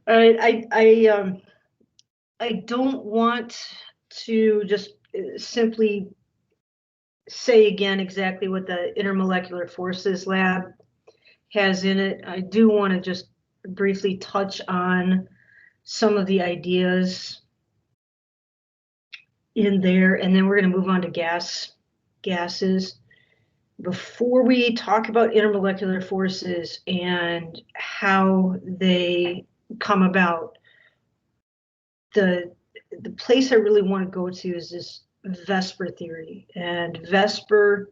I don't want to just simply say again exactly what the intermolecular forces lab has in it. I do want to just briefly touch on some of the ideas in there, and then we're going to move on to gases. Before we talk about intermolecular forces and how they come about, the place I really want to go to is this VSEPR theory. And VSEPR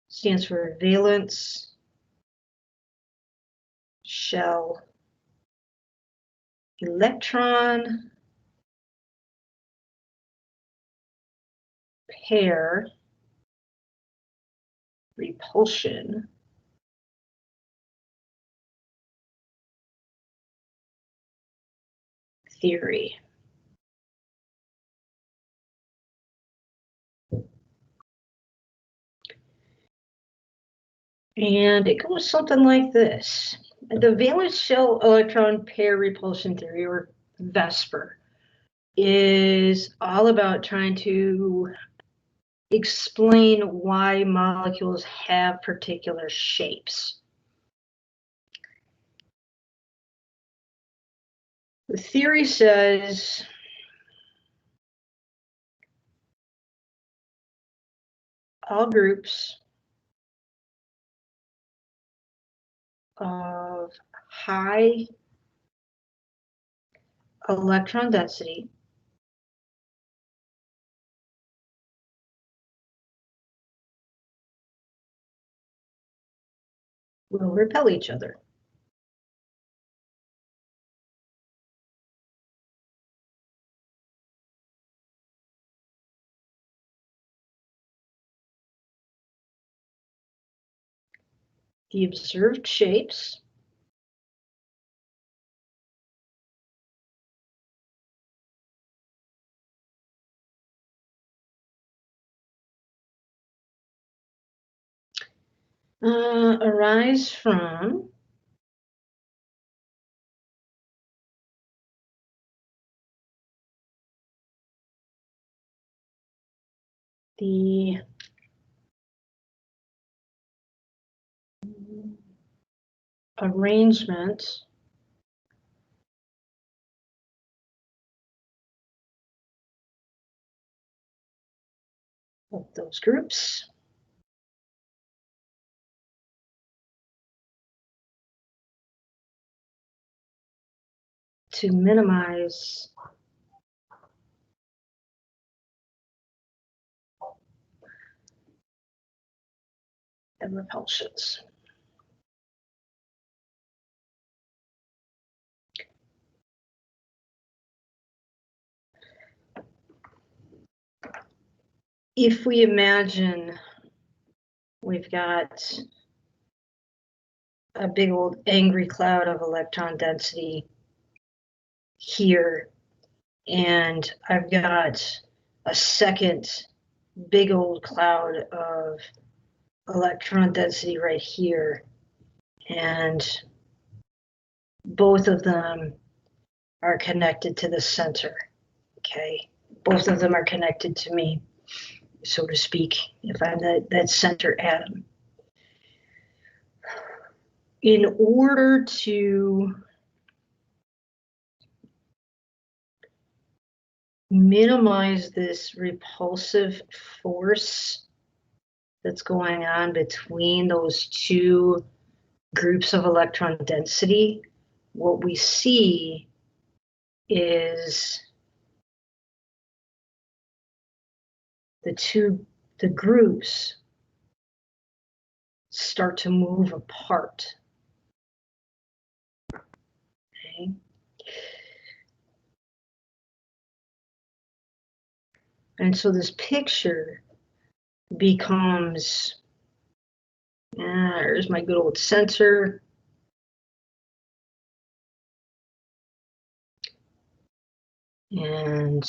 stands for valence shell electron pair repulsion theory. And it goes something like this. The valence shell electron pair repulsion theory, or VSEPR, is all about trying to explain why molecules have particular shapes. The theory says all groups of high electron density will repel each other. The observed shapes arise from the arrangement of those groups to minimize the repulsions. If we imagine we've got a big old angry cloud of electron density here, and I've got a second big old cloud of electron density right here, and both of them are connected to the center, okay? Both of them are connected to me, so to speak, if I'm that center atom. In order to minimize this repulsive force that's going on between those two groups of electron density, what we see is the groups start to move apart. Okay. And so this picture becomes, there's my good old sensor. And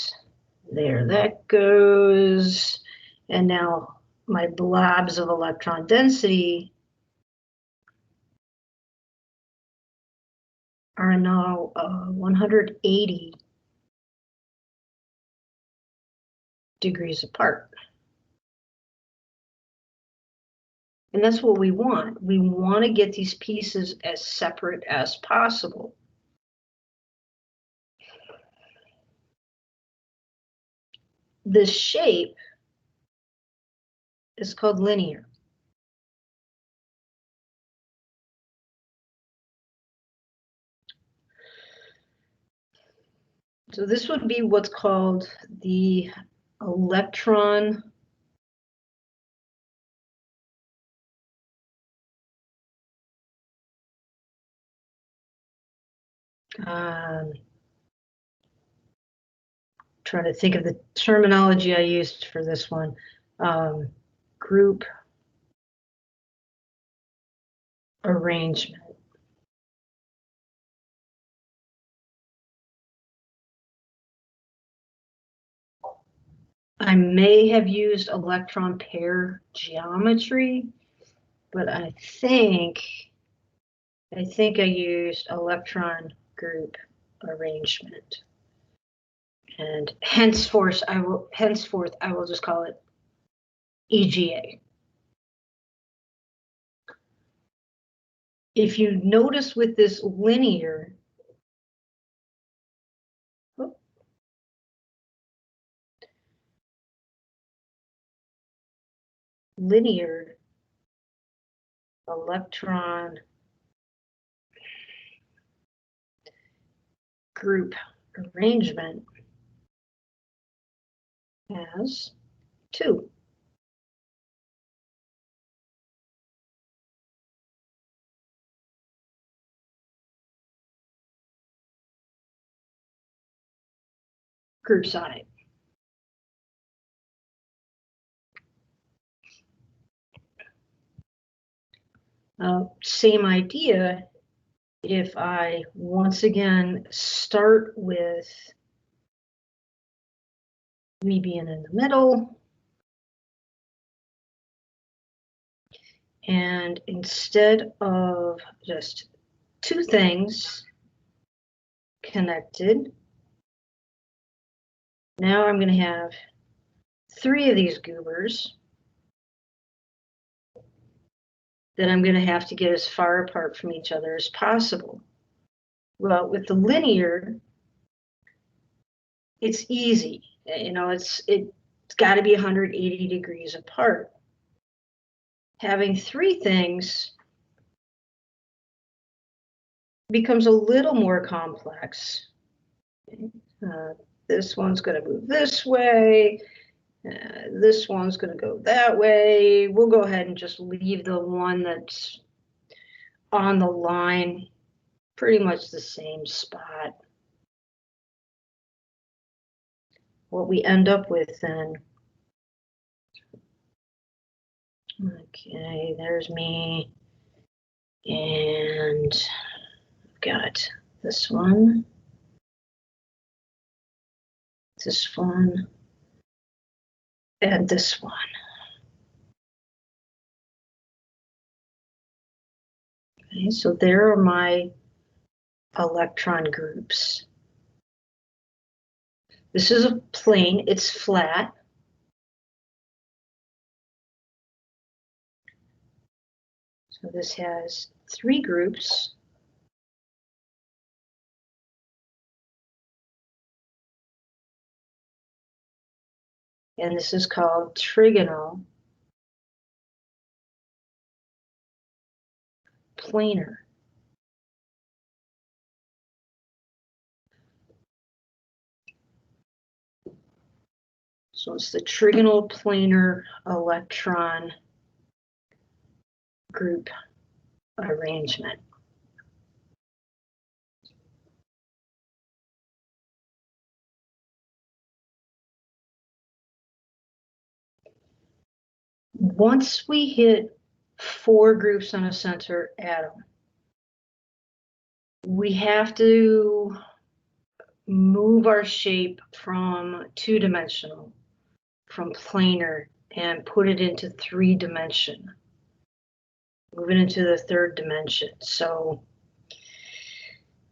there that goes. And now my blobs of electron density are now 180 degrees apart. And that's what we want. We want to get these pieces as separate as possible. This shape is called linear. So this would be what's called the electron trying to think of the terminology I used for this one. Group arrangement. I may have used electron pair geometry, but I think I used electron group arrangement. And henceforth I will just call it EGA. If you notice with this linear, electron group arrangement has 2. Groups on it. Same idea if I once again start with me being in the middle, and instead of just 2 things connected, now I'm going to have 3 of these goobers that I'm going to have to get as far apart from each other as possible. Well, with the linear, it's easy. You know, it's got to be 180 degrees apart. Having 3 things becomes a little more complex. This one's going to move this way. This one's going to go that way. We'll go ahead and just leave the one that's on the line pretty much the same spot. What we end up with then, okay, there's me, and I've got this one, and this one. Okay, so there are my electron groups. This is a plane, it's flat. So this has 3 groups. And this is called trigonal planar. So it's the trigonal planar electron group arrangement. Once we hit 4 groups on a center atom, we have to move our shape from 2-dimensional, from planar, and put it into 3-dimension. Move it into the 3rd dimension. So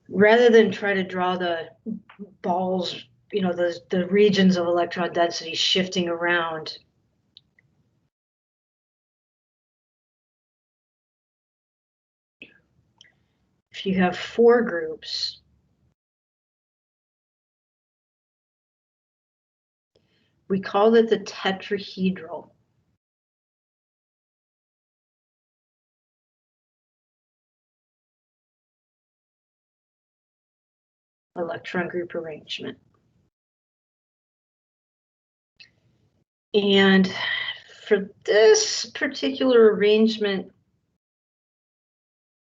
rather than try to draw the balls, you know, the regions of electron density shifting around, if you have 4 groups, we call it the tetrahedral. Electron group arrangement. And for this particular arrangement,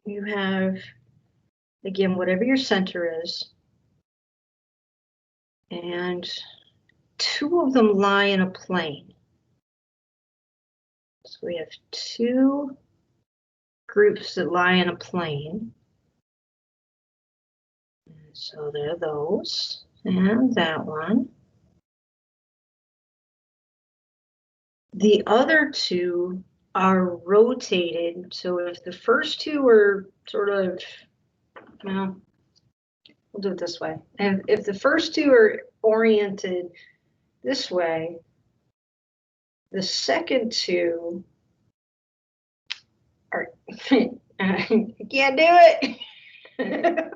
you have, again, whatever your center is, and 2 of them lie in a plane. So we have 2 groups that lie in a plane. So there are those, and that one. The other 2 are rotated. So if the first 2 are sort of, well, we'll do it this way. And if the first 2 are oriented this way, the second 2 are, I can't do it.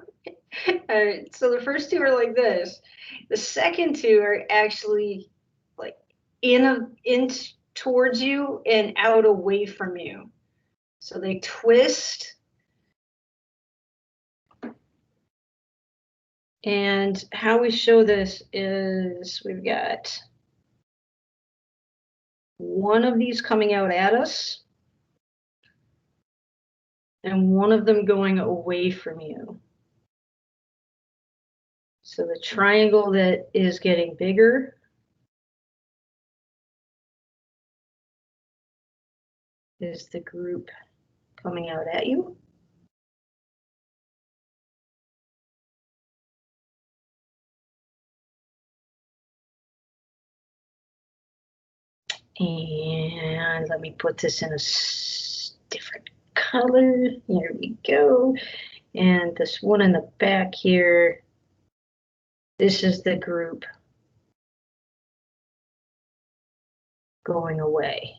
So the first 2 are like this. The second 2 are actually like in towards you and out away from you. So they twist. And how we show this is we've got one of these coming out at us and one of them going away from you. So the triangle that is getting bigger is the group coming out at you. And let me put this in a different color. Here we go. And this one in the back here, this is the group going away.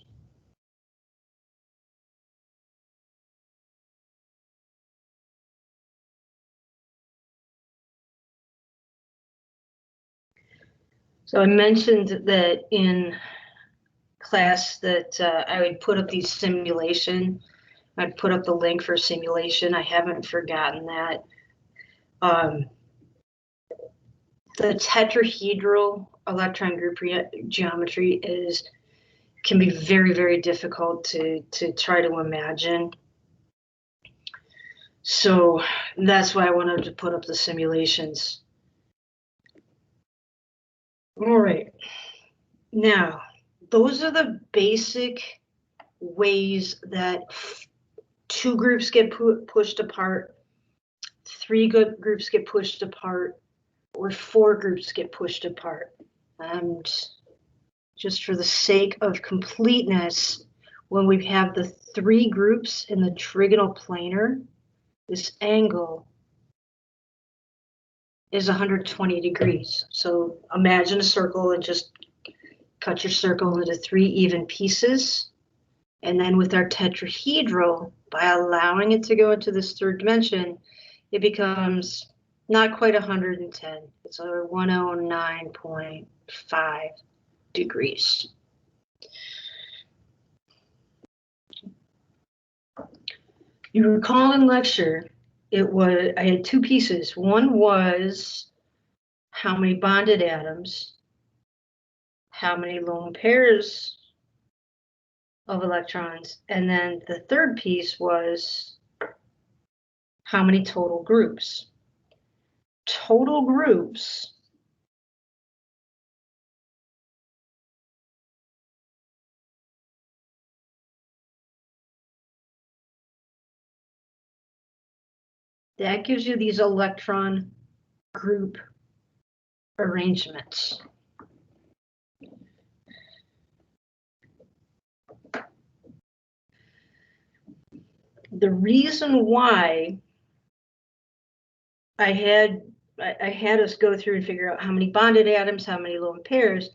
So I mentioned that in class that I would put up these simulation. I'd put up the link for simulation. I haven't forgotten that. The tetrahedral electron group geometry can be very, very difficult to try to imagine. So that's why I wanted to put up the simulations. All right. Now, those are the basic ways that 2 groups get pushed apart, 3 groups get pushed apart, or 4 groups get pushed apart. And just for the sake of completeness, when we have the 3 groups in the trigonal planar, this angle is 120 degrees. So imagine a circle and just cut your circle into 3 even pieces. And then with our tetrahedral, by allowing it to go into this 3rd dimension, it becomes not quite 110. It's a 109.5 degrees. You recall in lecture, I had 2 pieces. One was how many bonded atoms, how many lone pairs of electrons, and then the 3rd piece was how many total groups. Total groups that gives you these electron group arrangements. The reason why I had us go through and figure out how many bonded atoms, how many lone pairs,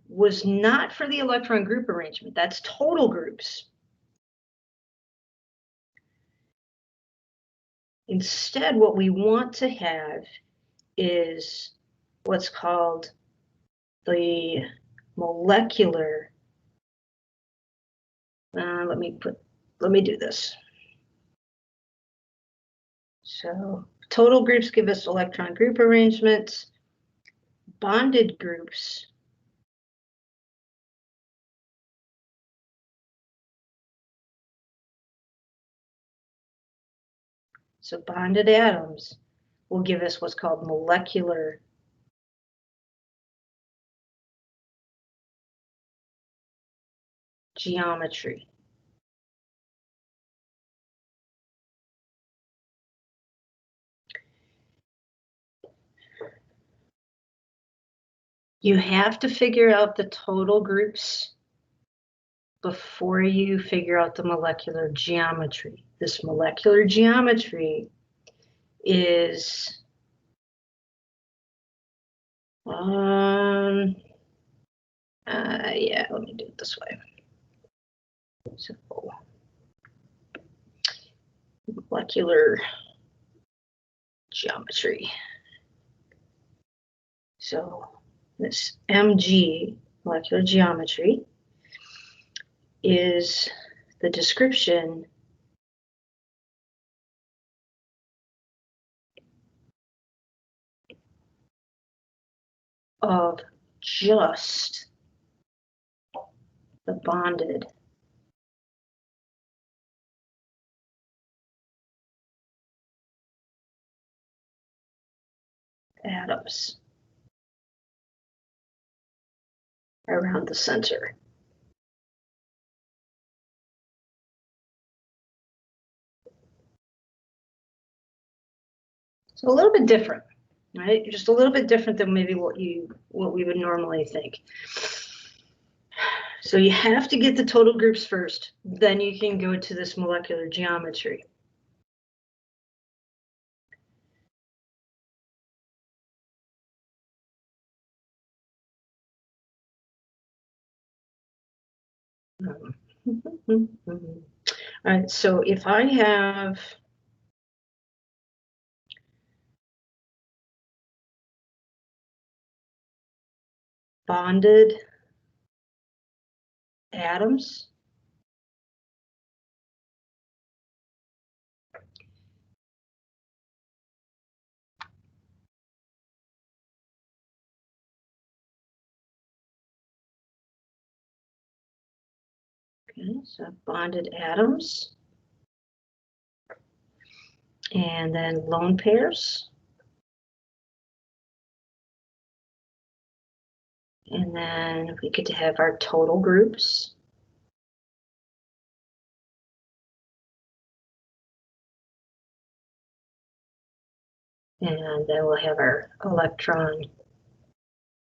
was not for the electron group arrangement. That's total groups. Instead, what we want to have is what's called the molecular. Let me do this. So total groups give us electron group arrangements. Bonded groups so bonded atoms will give us what's called molecular geometry. You have to figure out the total groups before you figure out the molecular geometry. This molecular geometry is yeah, let me do it this way. So molecular geometry. So this MG, molecular geometry, is the description of just the bonded atoms around the center. So a little bit different, right? Just a little bit different than maybe what we would normally think. So you have to get the total groups first, then you can go to this molecular geometry. All right, so if I have bonded atoms, okay, so bonded atoms, and then lone pairs, and then we get to have our total groups. And then we'll have our electron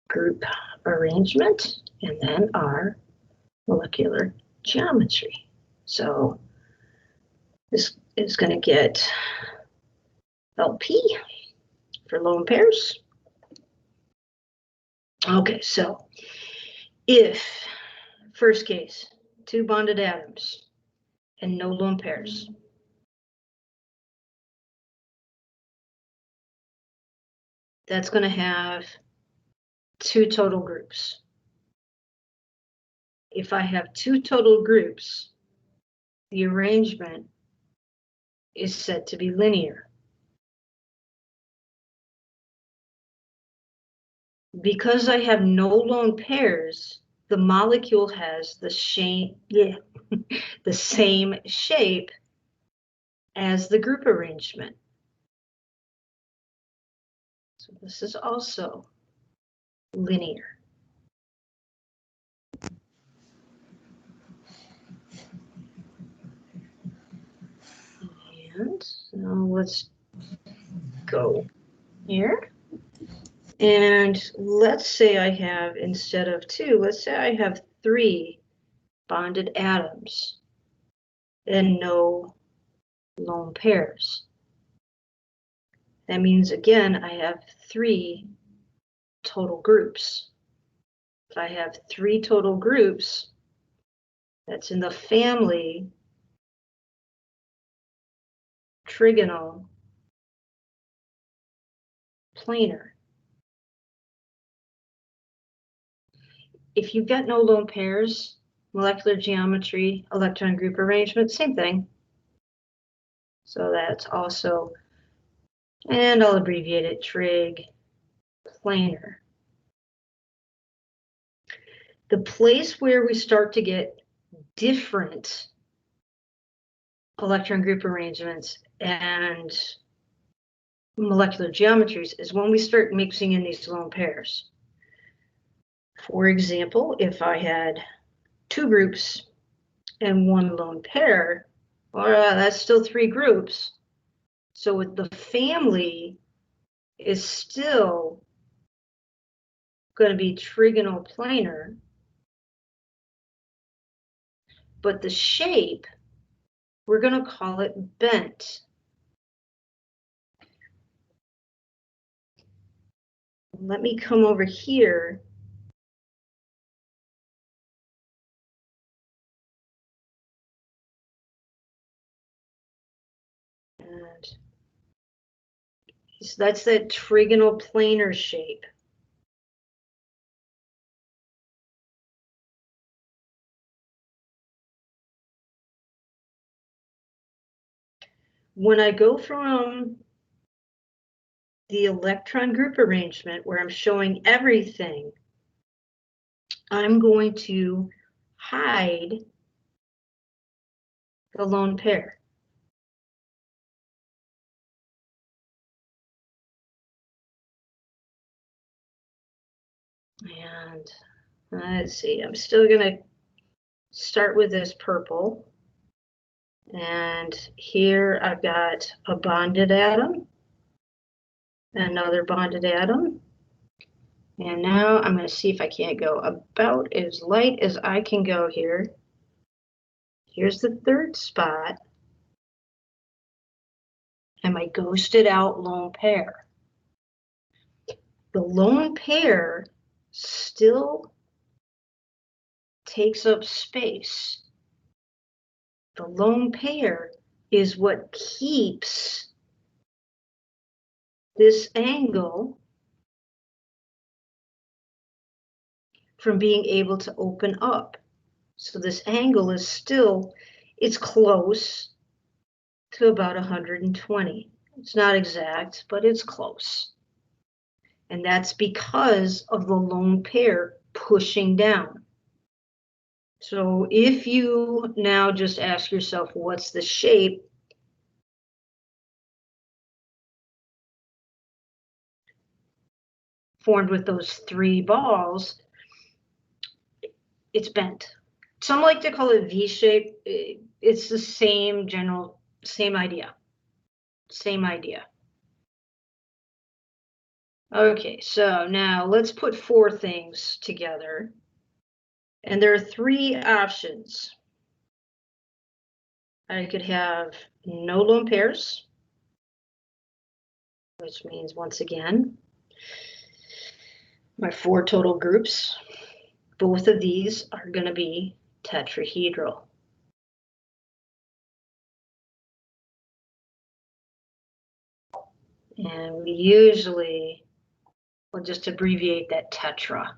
group arrangement, and then our molecular geometry. So this is going to get LP for lone pairs. Okay, so if, first case, 2 bonded atoms and no lone pairs, that's going to have 2 total groups. If I have 2 total groups, the arrangement is said to be linear. Because I have no lone pairs, the molecule has the shape, the same shape as the group arrangement. So this is also linear. And now let's go here. And let's say I have, instead of 2, let's say I have 3 bonded atoms and no lone pairs. That means, again, I have 3 total groups. If I have 3 total groups, that's in the family trigonal planar. If you've got no lone pairs, molecular geometry, electron group arrangement, same thing. So that's also, and I'll abbreviate it, trig planar. The place where we start to get different electron group arrangements and molecular geometries is when we start mixing in these lone pairs. For example, if I had 2 groups and 1 lone pair, well, that's still 3 groups. So the family is still going to be trigonal planar, but the shape, we're going to call it bent. Let me come over here. And so that's that trigonal planar shape. When I go from the electron group arrangement where I'm showing everything, I'm going to hide the lone pair. And let's see, I'm still going to start with this purple. And here I've got a bonded atom, another bonded atom. And now I'm going to see if I can't go about as light as I can go here. Here's the 3rd spot. And my ghosted out lone pair. The lone pair still takes up space. The lone pair is what keeps this angle from being able to open up. So this angle is still, it's close to about 120. It's not exact, but it's close. And that's because of the lone pair pushing down. So if you now just ask yourself, what's the shape? Formed with those 3 balls, it's bent. Some like to call it V-shape. It's the same general, same idea. Same idea. Okay, so now let's put 4 things together. And there are 3 options. I could have no lone pairs, which means, once again, my 4 total groups. Both of these are going to be tetrahedral. And we usually will just abbreviate that tetra.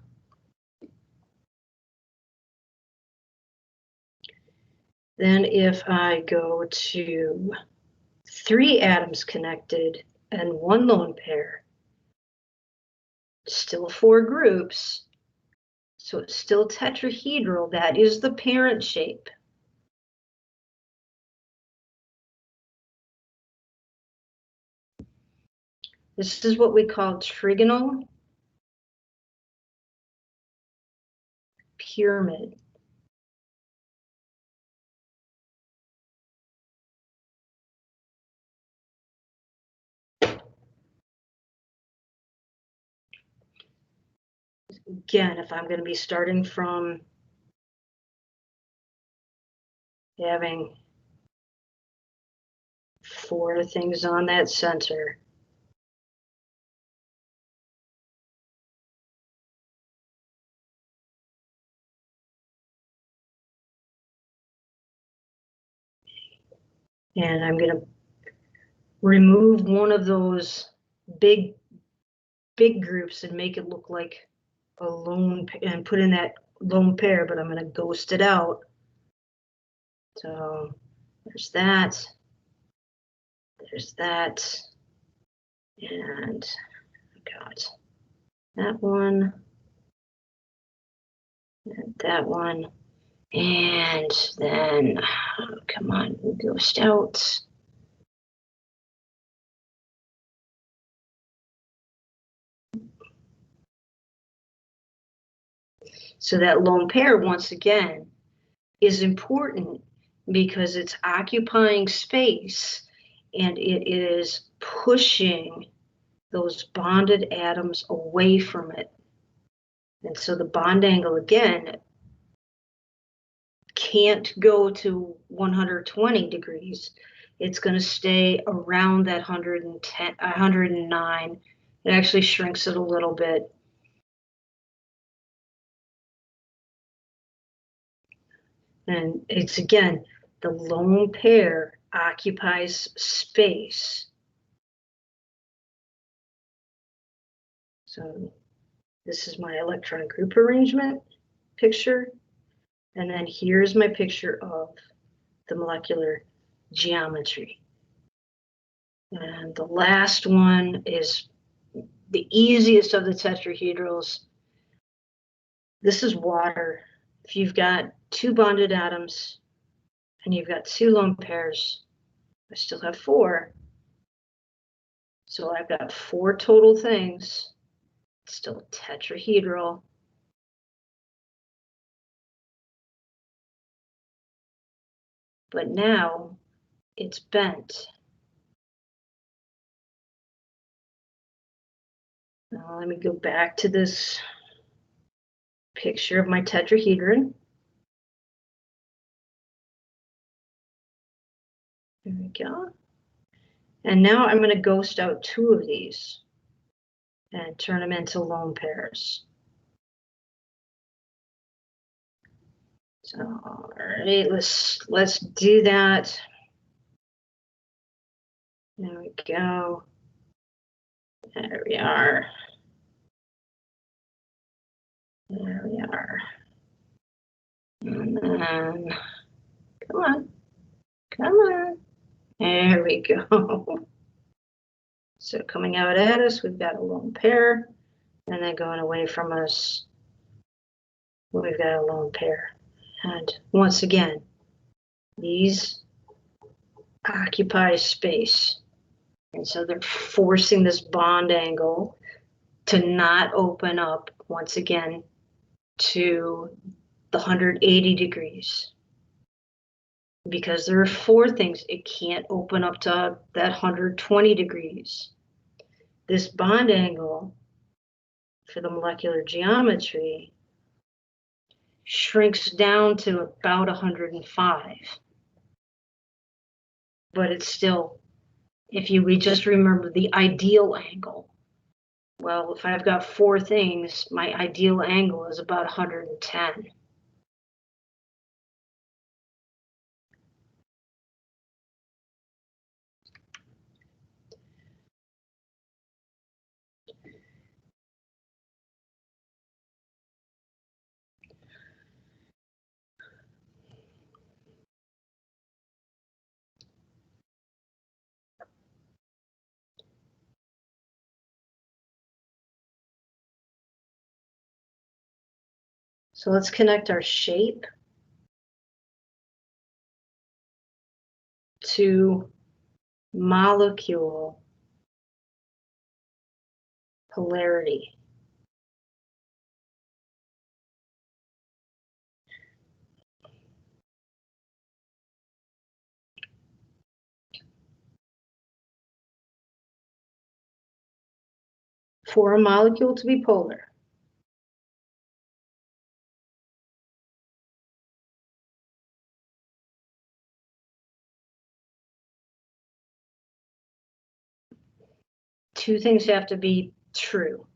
Then if I go to 3 atoms connected and 1 lone pair, still 4 groups, so it's still tetrahedral. That is the parent shape. This is what we call trigonal pyramid. Again, if I'm going to be starting from having 4 things on that center, And I'm going to remove one of those big groups and make it look like a lone, and put in that lone pair, but I'm going to ghost it out. So there's that. There's that. And got that one. And that one. And then, oh, come on, ghost out. So that lone pair, once again, is important because it's occupying space and it is pushing those bonded atoms away from it. And so the bond angle, again, can't go to 120 degrees. It's going to stay around that 110, 109. It actually shrinks it a little bit. And it's, again, the lone pair occupies space. So this is my electron group arrangement picture. And then here's my picture of the molecular geometry. And the last one is the easiest of the tetrahedrals. This is water. If you've got two bonded atoms and you've got two lone pairs, I still have four. So I've got four total things. It's still a tetrahedral. But now it's bent. Now let me go back to this picture of my tetrahedron. There we go. And now I'm going to ghost out two of these and turn them into lone pairs. So, all right, let's do that. There we go. There we are. There we are. And then, come on, come on. There we go. So coming out at us, we've got a lone pair, and then going away from us, we've got a lone pair. And once again, these occupy space. And so they're forcing this bond angle to not open up once again to the 180 degrees. Because there are four things, it can't open up to that 120 degrees. This bond angle for the molecular geometry shrinks down to about 105. But it's still, if we just remember the ideal angle, well, if I've got four things, my ideal angle is about 110. So let's connect our shape to molecule polarity. For a molecule to be polar, two things have to be true.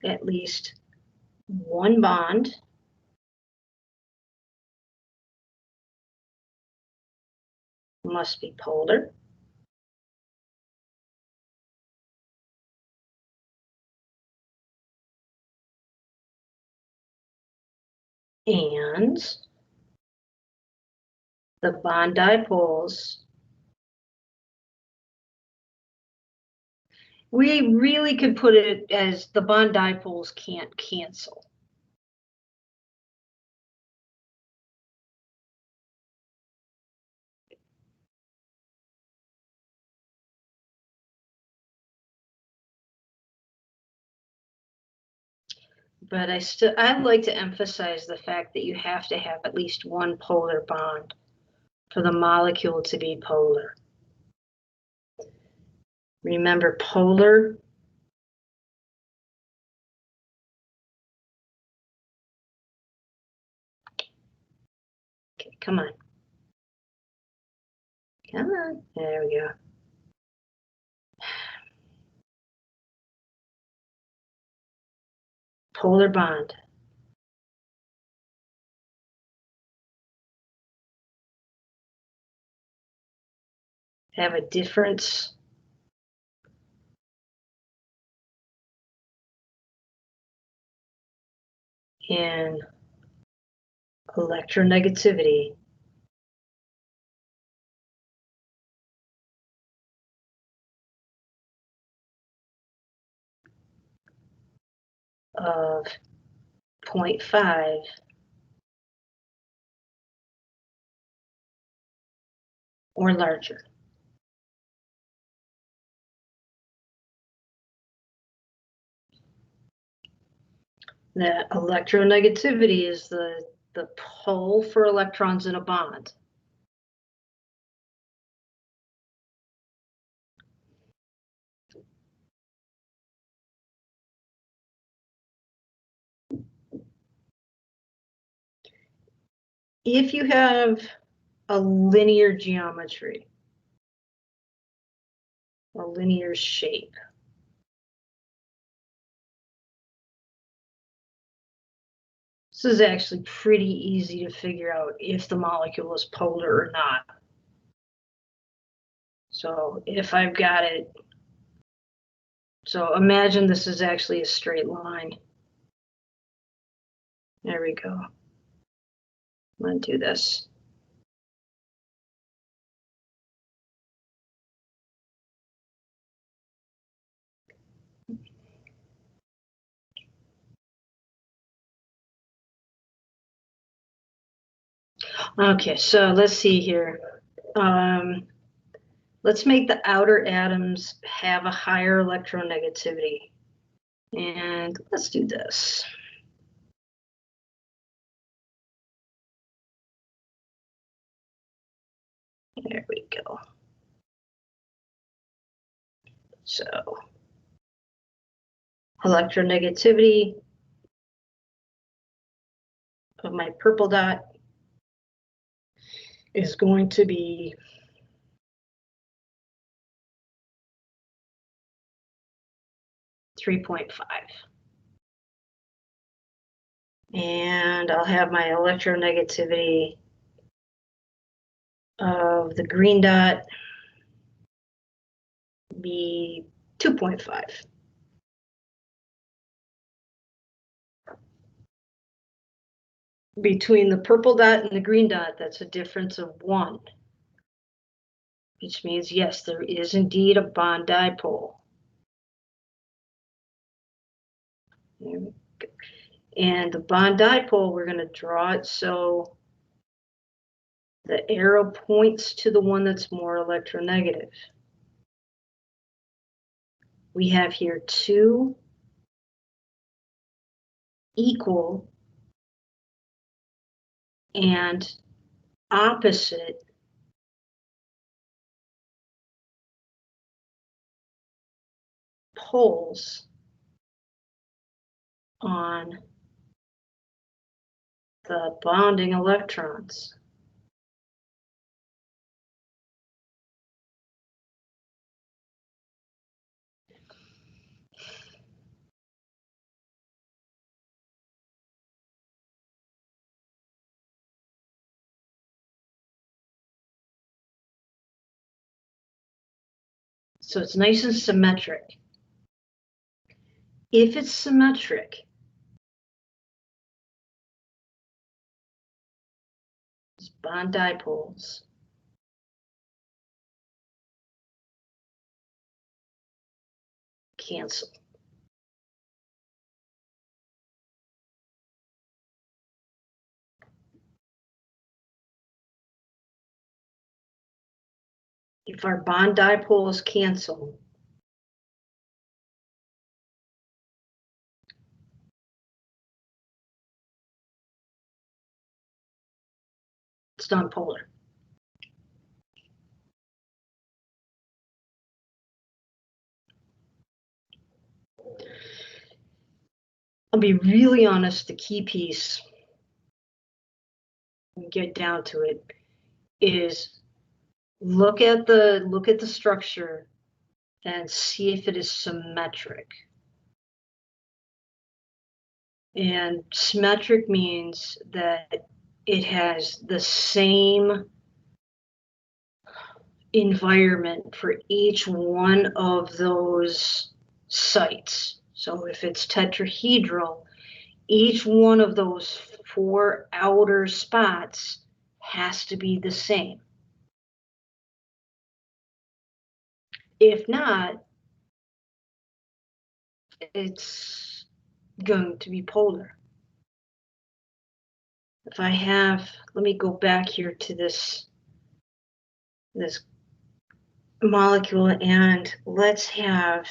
at least one bond must be polar. And the bond dipoles, we really could put it as the bond dipoles can't cancel. But I'd like to emphasize the fact that you have to have at least one polar bond for the molecule to be polar. Remember, polar okay, come on. Come on. There we go. Polar bond. Have a difference in electronegativity of 0.5 or larger. That electronegativity is the pull for electrons in a bond. If you have a linear geometry, a linear shape, this is actually pretty easy to figure out if the molecule is polar or not. So if I've got it, so imagine this is actually a straight line. There we go. I'm going to do this. Okay, so let's see here. Let's make the outer atoms have a higher electronegativity. And let's do this. There we go. So electronegativity of my purple dot is going to be 3.5. And I'll have my electronegativity of the green dot be 2.5. Between the purple dot and the green dot, that's a difference of 1. Which means, yes, there is indeed a bond dipole. And the bond dipole, we're going to draw it so the arrow points to the one that's more electronegative. We have here 2 equal and opposite poles on the bonding electrons. So it's nice and symmetric. If it's symmetric, it's bond dipoles. Cancel. If our bond dipoles cancel, it's nonpolar. I'll be really honest, the key piece, and get down to it, is look at the structure and see if it is symmetric. And symmetric means that it has the same environment for each one of those sites. So if it's tetrahedral, each one of those 4 outer spots has to be the same. If not, it's going to be polar. If I have, let me go back here to this molecule, and let's have,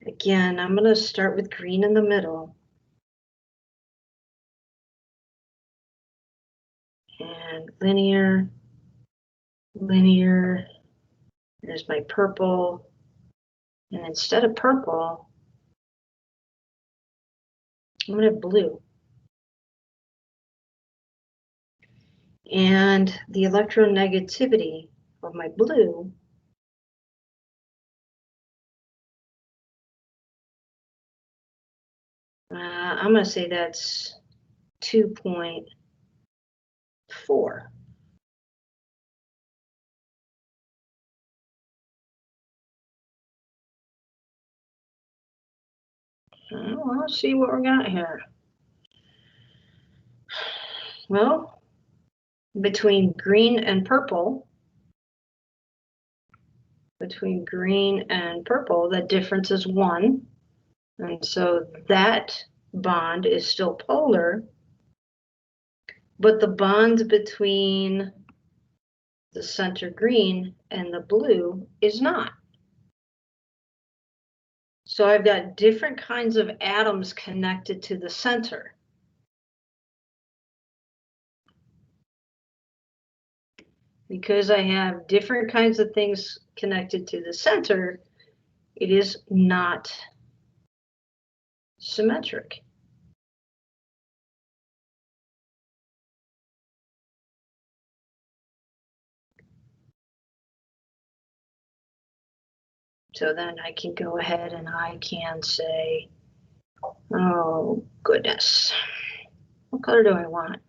again, I'm going to start with green in the middle. And linear, there's my purple. And instead of purple, I'm going to have blue. And the electronegativity of my blue I'm going to say that's 2.4. Well, let's see what we got here. Well, between green and purple, the difference is 1. And so that bond is still polar, but the bond between the center green and the blue is not. So I've got different kinds of atoms connected to the center. Because I have different kinds of things connected to the center, it is not symmetric. So then I can go ahead and I can say, oh goodness, what color do I want?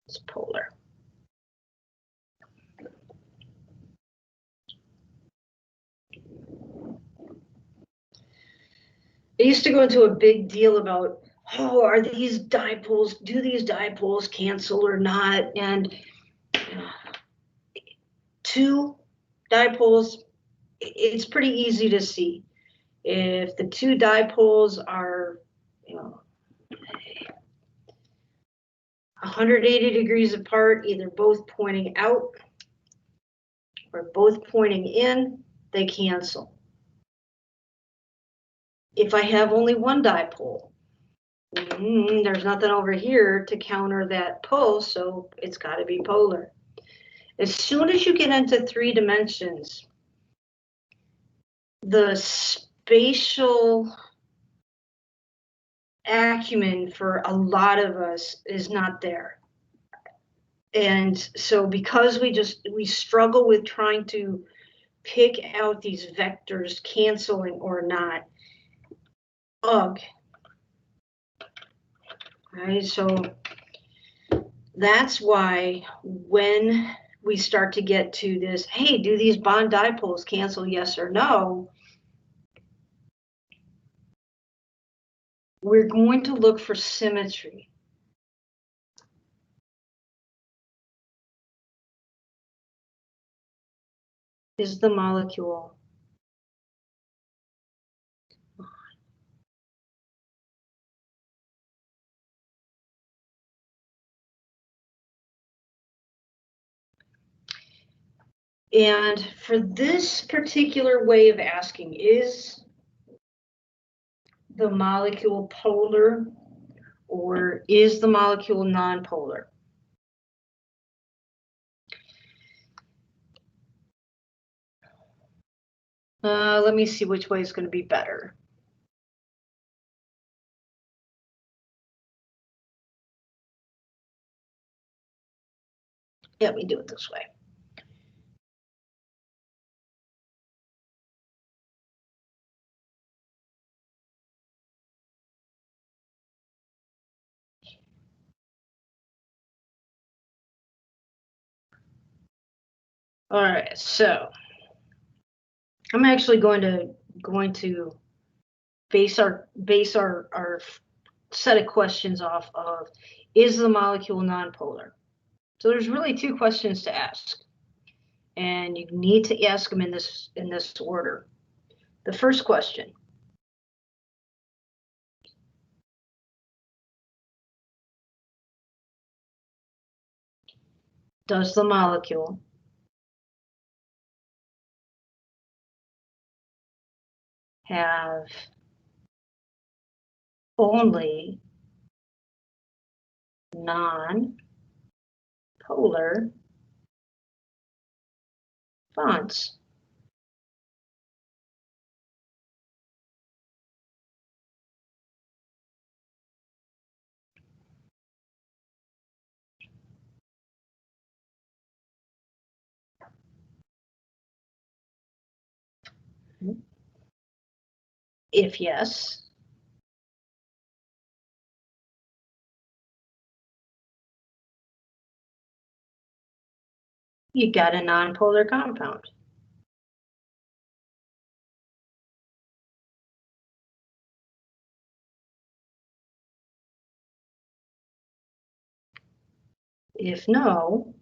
It's polar. I used to go into a big deal about, oh, are these dipoles, do these dipoles cancel or not? And 2 dipoles, it's pretty easy to see. If the 2 dipoles are, 180 degrees apart, either both pointing out or both pointing in, they cancel. If I have only 1 dipole, there's nothing over here to counter that pull, so it's got to be polar. As soon as you get into 3 dimensions, the spatial acumen for a lot of us is not there. And so because we struggle with trying to pick out these vectors canceling or not, ugh. All right, so That's why when we start to get to this, hey, do these bond dipoles cancel, yes or no? We're going to look for symmetry. Is the molecule and for this particular way of asking, is the molecule polar or is the molecule nonpolar? Let me see which way is going to be better. Yeah, we do it this way. All right, so I'm actually going to base our set of questions off of, is the molecule nonpolar? So there's really two questions to ask, and you need to ask them in this order. The first question: does the molecule have only non-polar bonds? If yes, you got a nonpolar compound. If no,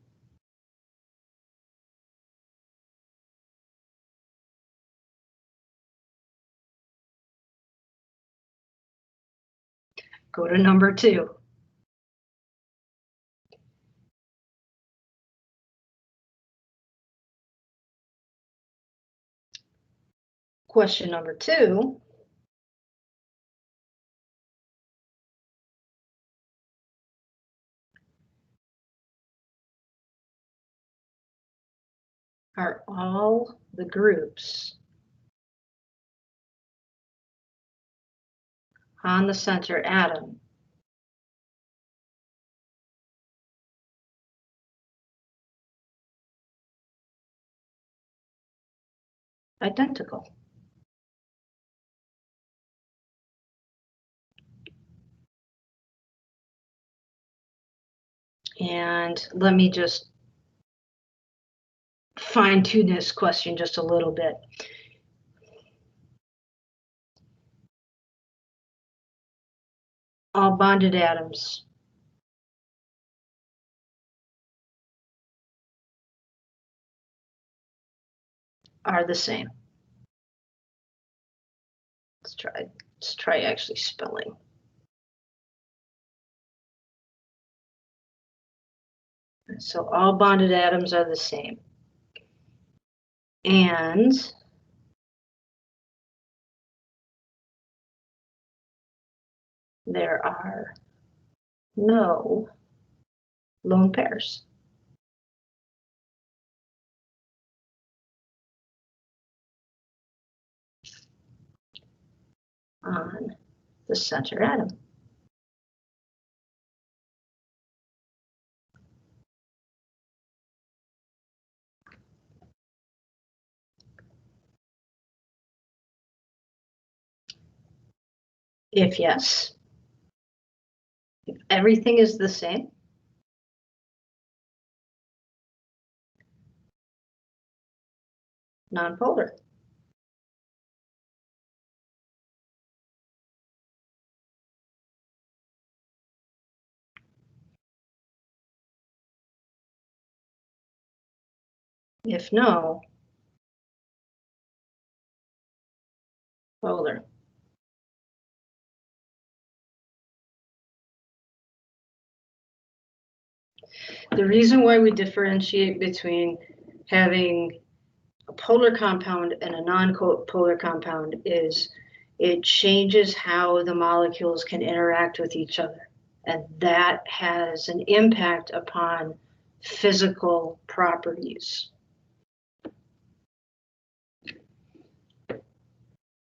go to number 2. Question number 2. Are all the groups on the center atom identical? And let me just fine tune this question just a little bit. All bonded atoms are the same. Let's try actually spelling. So all bonded atoms are the same. And there are no lone pairs on the center atom. If yes, if everything is the same, nonpolar. If no, polar. The reason why we differentiate between having a polar compound and a non-polar compound is it changes how the molecules can interact with each other. And that has an impact upon physical properties.